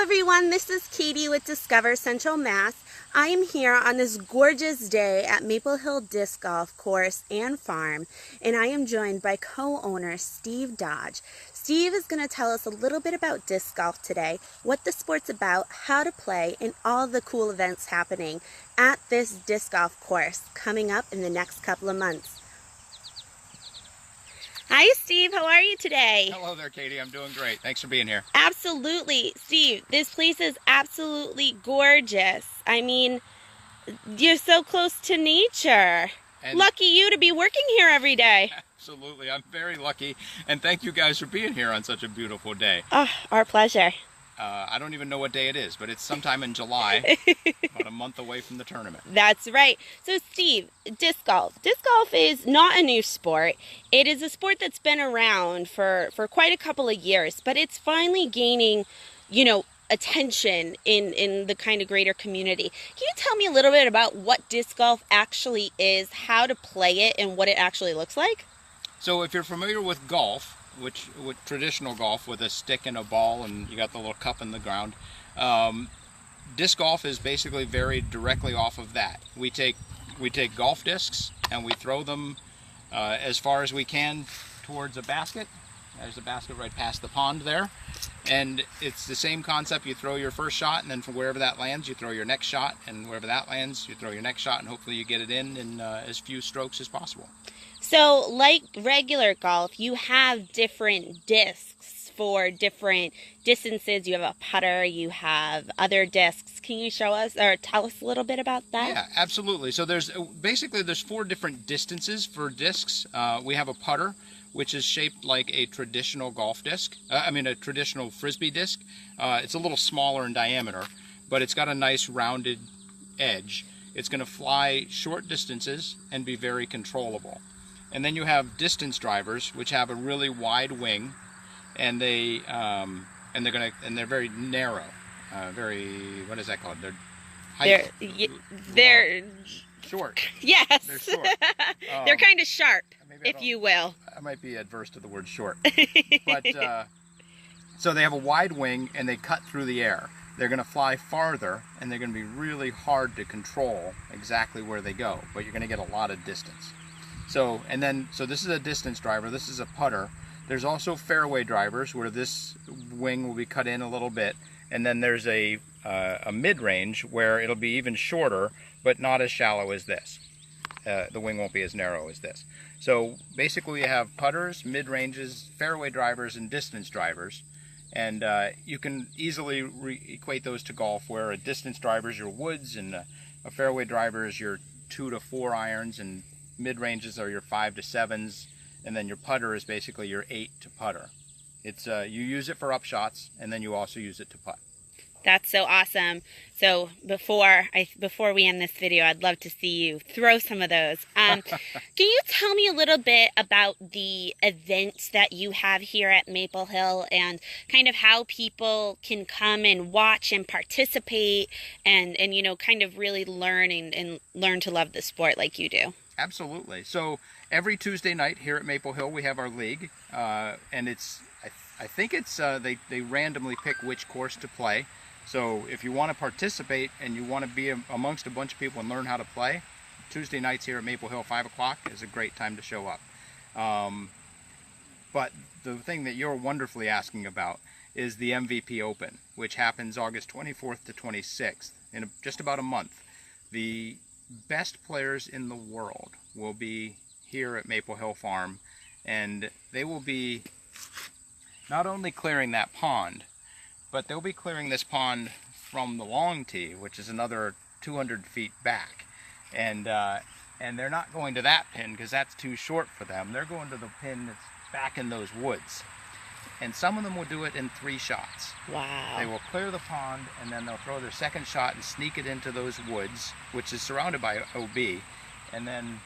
everyone, this is Katie with Discover Central Mass. I am here on this gorgeous day at Maple Hill Disc Golf Course and Farm, and I am joined by co-owner Steve Dodge. Steve is going to tell us a little bit about disc golf today, what the sport's about, how to play, and all the cool events happening at this disc golf course coming up in the next couple of months. Hi, Steve. How are you today? Hello there, Katie. I'm doing great. Thanks for being here. Absolutely. Steve, this place is absolutely gorgeous. I mean, you're so close to nature. And lucky you to be working here every day. Absolutely. I'm very lucky. And thank you guys for being here on such a beautiful day. Oh, our pleasure. I don't even know what day it is, but it's sometime in July, about a month away from the tournament. That's right. So, Steve, disc golf. Disc golf is not a new sport. It is a sport that's been around for quite a couple of years, but it's finally gaining, attention in the kind of greater community. Can you tell me a little bit about what disc golf actually is, how to play it, and what it actually looks like? So, if you're familiar with golf, with traditional golf with a stick and a ball and you got the little cup in the ground, disc golf is basically very directly off of that. We take golf discs and we throw them as far as we can towards a basket. There's a basket right past the pond there, and it's the same concept. You throw your first shot, and then from wherever that lands you throw your next shot, and wherever that lands you throw your next shot, and hopefully you get it in as few strokes as possible. So, like regular golf, you have different discs for different distances. You have a putter, you have other discs. Can you show us or tell us a little bit about that? Yeah, absolutely. So there's 4 different distances for discs. We have a putter, which is shaped like a traditional golf disc. A traditional frisbee disc. It's a little smaller in diameter, but it's got a nice rounded edge. It's going to fly short distances and be very controllable. And then you have distance drivers, which have a really wide wing, and they're very narrow. What is that called? They're short. Yes. They're short. They're kind of sharp, if you will. I might be adverse to the word short. But so they have a wide wing and they cut through the air. They're going to fly farther and they're going to be really hard to control exactly where they go, but you're going to get a lot of distance. So this is a distance driver, this is a putter. There's also fairway drivers where this wing will be cut in a little bit, and then there's a mid-range where it'll be even shorter, but not as shallow as this. The wing won't be as narrow as this. So basically you have putters, mid-ranges, fairway drivers, and distance drivers. And you can easily equate those to golf, where a distance driver is your woods, and a fairway driver is your 2 to 4 irons, and mid-ranges are your 5 to 7s, and then your putter is basically your 8 to putter. It's you use it for upshots, and then you also use it to putt. That's so awesome. So before we end this video, I'd love to see you throw some of those. Can you tell me a little bit about the events that you have here at Maple Hill and kind of how people can come and watch and participate and kind of really learn and learn to love the sport like you do? Absolutely. So every Tuesday night here at Maple Hill we have our league, and I think they randomly pick which course to play. So if you want to participate and you want to be amongst a bunch of people and learn how to play, Tuesday nights here at Maple Hill, 5 o'clock is a great time to show up. But the thing that you're wonderfully asking about is the MVP Open, which happens August 24th to 26th, in just about a month. The best players in the world will be here at Maple Hill Farm, and they will be not only clearing that pond, but they'll be clearing this pond from the long tee, which is another 200 feet back. And they're not going to that pin because that's too short for them. They're going to the pin that's back in those woods. And some of them will do it in 3 shots. Wow. They will clear the pond, and then they'll throw their second shot and sneak it into those woods, which is surrounded by OB, and then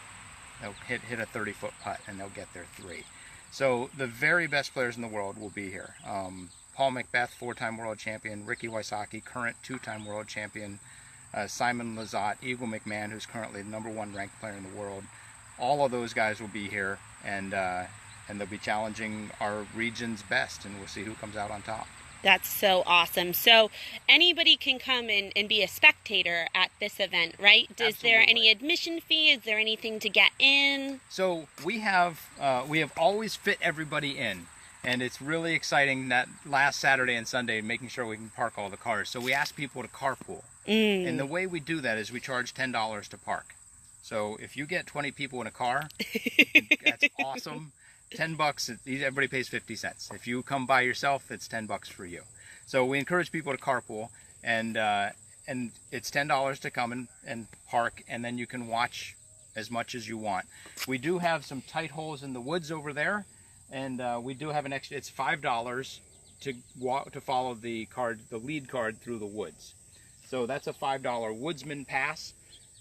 they'll hit a 30-foot putt, and they'll get their 3. So the very best players in the world will be here. Paul Macbeth, 4-time world champion, Ricky Wysocki, current 2-time world champion, Simon Lizotte, Eagle McMahon, who's currently the #1 ranked player in the world. All of those guys will be here, and they'll be challenging our region's best, and we'll see who comes out on top. That's so awesome. So anybody can come and be a spectator at this event, right? Is there Absolutely. any admission fee? Is there anything to get in? So we have always fit everybody in, and it's really exciting that last Saturday and Sunday making sure we can park all the cars. So we ask people to carpool, and the way we do that is we charge $10 to park. So if you get 20 people in a car, that's awesome. $10, everybody pays 50 cents. If you come by yourself, it's $10 for you. So we encourage people to carpool, and it's $10 to come and park, and then you can watch as much as you want. We do have some tight holes in the woods over there, and we do have an extra. It's $5 to follow the lead card through the woods. So that's a $5 woodsman pass,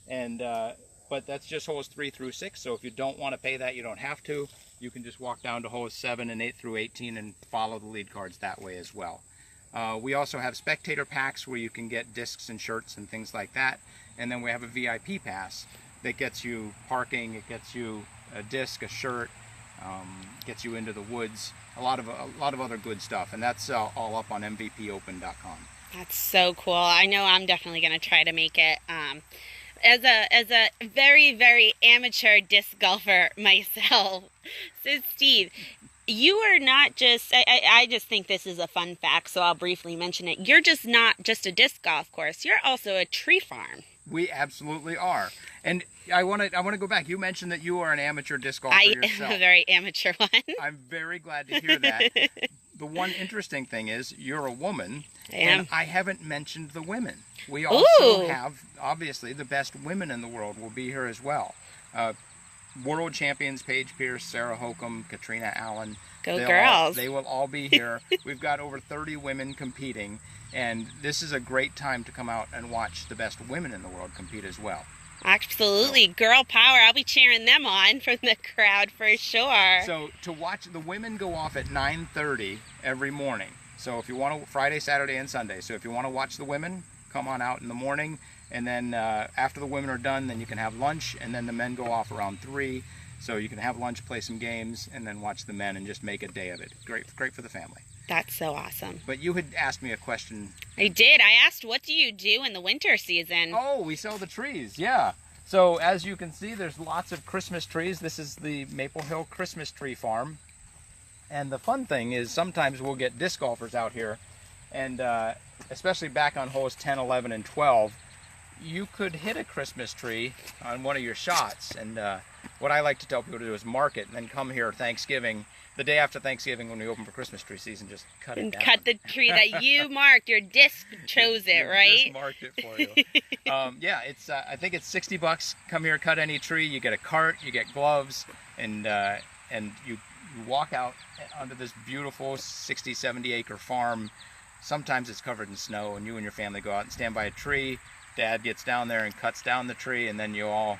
and but that's just holes 3 through 6. So if you don't want to pay that, you don't have to. You can just walk down to holes 7 and 8 through 18 and follow the lead cards that way as well. We also have spectator packs where you can get discs and shirts and things like that. And then we have a VIP pass that gets you parking, it gets you a disc, a shirt, gets you into the woods, a lot of other good stuff. And that's all up on mvpopen.com. That's so cool. I know I'm definitely going to try to make it. As a very, very amateur disc golfer myself, so Steve, you are not just, I just think this is a fun fact, so I'll briefly mention it. You're just not just a disc golf course, you're also a tree farm. We absolutely are. And I want to go back. You mentioned that you are an amateur disc golfer yourself. I am a very amateur one. I'm very glad to hear that. The one interesting thing is you're a woman, and I haven't mentioned the women. We also have, obviously, the best women in the world will be here as well. World champions Paige Pierce, Sarah Hokum, Katrina Allen. Go girls. They will all be here. We've got over 30 women competing, and this is a great time to come out and watch the best women in the world compete as well. Absolutely. Girl power. I'll be cheering them on from the crowd for sure. So to watch, the women go off at 9:30 every morning. So if you want to, Friday, Saturday, and Sunday. So if you want to watch the women, come on out in the morning. And then after the women are done, then you can have lunch. And then the men go off around 3. So you can have lunch, play some games, and then watch the men and just make a day of it. Great for the family. That's so awesome. But you had asked me a question. I did. I asked, what do you do in the winter season? Oh, we sell the trees, yeah. So as you can see, there's lots of Christmas trees. This is the Maple Hill Christmas Tree Farm. And the fun thing is sometimes we'll get disc golfers out here, and especially back on holes 10, 11, and 12, you could hit a Christmas tree on one of your shots. And what I like to tell people to do is mark it and then come here Thanksgiving, the day after Thanksgiving when we open for Christmas tree season, just cut it down. Cut the tree that you marked. Your disc chose it, right? Just marked it for you. Yeah, it's I think it's $60. Come here, cut any tree. You get a cart, you get gloves, and you walk out onto this beautiful 60, 70 acre farm. Sometimes it's covered in snow, and you and your family go out and stand by a tree. Dad gets down there and cuts down the tree, and then you all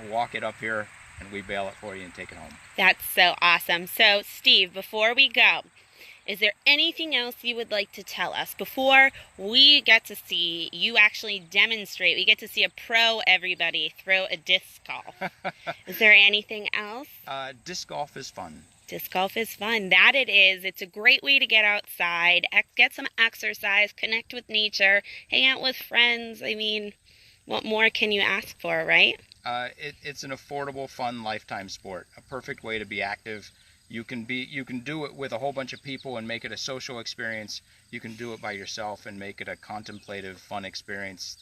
walk it up here, and we bale it for you and take it home. That's so awesome. So, Steve, before we go, is there anything else you would like to tell us before we get to see you actually demonstrate? We get to see a pro everybody throw a disc golf. Is there anything else? Disc golf is fun. Disc golf is fun. That it is. It's a great way to get outside, get some exercise, connect with nature, hang out with friends. I mean, what more can you ask for, right? It's an affordable, fun, lifetime sport. A perfect way to be active. You can do it with a whole bunch of people and make it a social experience. You can do it by yourself and make it a contemplative, fun experience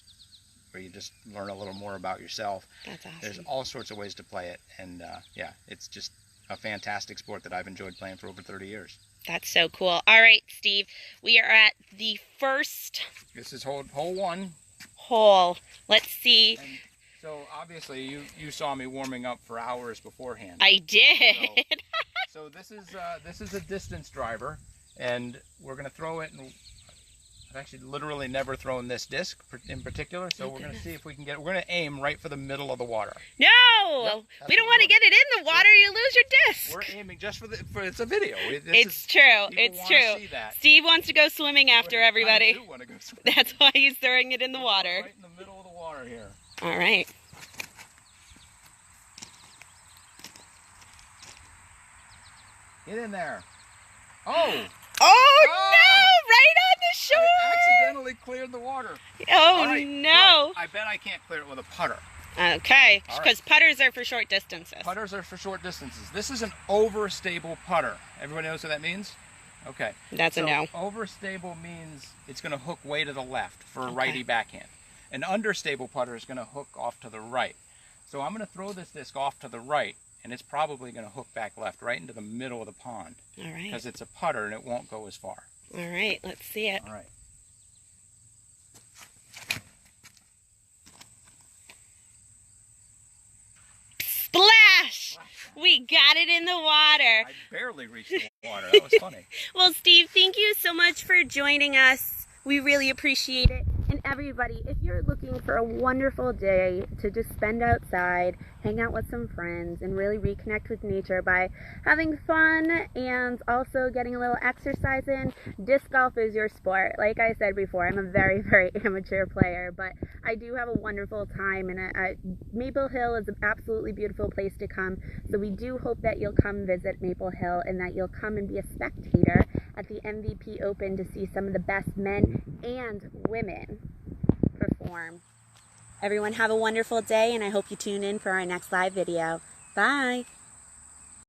where you just learn a little more about yourself. That's awesome. There's all sorts of ways to play it, and yeah, it's just a fantastic sport that I've enjoyed playing for over 30 years. That's so cool. All right, Steve, we are at the first. This is hole 1. Hole. Let's see. And so obviously you saw me warming up for hours beforehand. I did. So this is a distance driver, and we're going to throw it. And I've actually literally never thrown this disc in particular, so we're going to see if we can get it. We're going to aim right for the middle of the water. No, Yep, we don't want to get it in the water. You lose your disc. We're aiming just for it's a video. It's true. It's true. See that. Steve wants to go swimming after everybody. I do want to go swimming. That's why he's throwing it in the water. Right in the middle of the water here. All right. Get in there. Oh, Oh, no! Right on the shore! I accidentally cleared the water. Oh, right, no. I bet I can't clear it with a putter. Okay, All right. because putters are for short distances. Putters are for short distances. This is an overstable putter. Everybody knows what that means? Okay. That's a no. Overstable means it's going to hook way to the left for a righty backhand. An understable putter is going to hook off to the right. So I'm going to throw this disc off to the right, and it's probably going to hook back left, right into the middle of the pond. All right. Because it's a putter and it won't go as far. All right, let's see it. All right. Splash! We got it in the water. I barely reached the water. That was funny. Well, Steve, thank you so much for joining us. We really appreciate it. And everybody, if you're looking for a wonderful day to just spend outside, hang out with some friends, and really reconnect with nature by having fun and also getting a little exercise in, disc golf is your sport. Like I said before, I'm a very, very amateur player, but I do have a wonderful time, and Maple Hill is an absolutely beautiful place to come. So we do hope that you'll come visit Maple Hill and that you'll come and be a spectator at the MVP Open to see some of the best men and women perform. Everyone have a wonderful day, and I hope you tune in for our next live video. Bye!